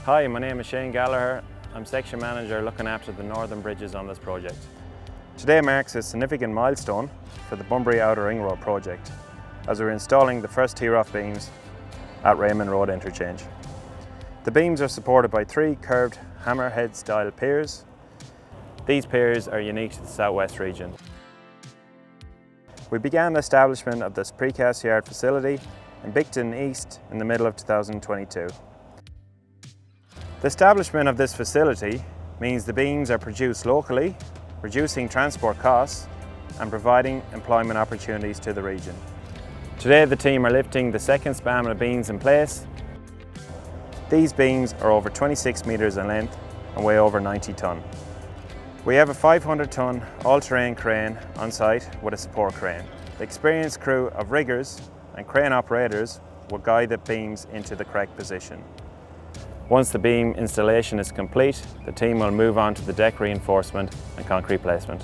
Hi, my name is Shane Gallagher. I'm Section Manager looking after the northern bridges on this project. Today marks a significant milestone for the Bunbury Outer Ring Road project, as we're installing the first T-Roff beams at Raymond Road interchange. The beams are supported by 3 curved hammerhead style piers. These piers are unique to the southwest region. We began the establishment of this precast yard facility in Bicton East in the middle of 2022. The establishment of this facility means the beams are produced locally, reducing transport costs and providing employment opportunities to the region. Today the team are lifting the second span of beams in place. These beams are over 26 metres in length and weigh over 90 tonne. We have a 500 tonne all-terrain crane on site with a support crane. The experienced crew of riggers and crane operators will guide the beams into the correct position. Once the beam installation is complete, the team will move on to the deck reinforcement and concrete placement.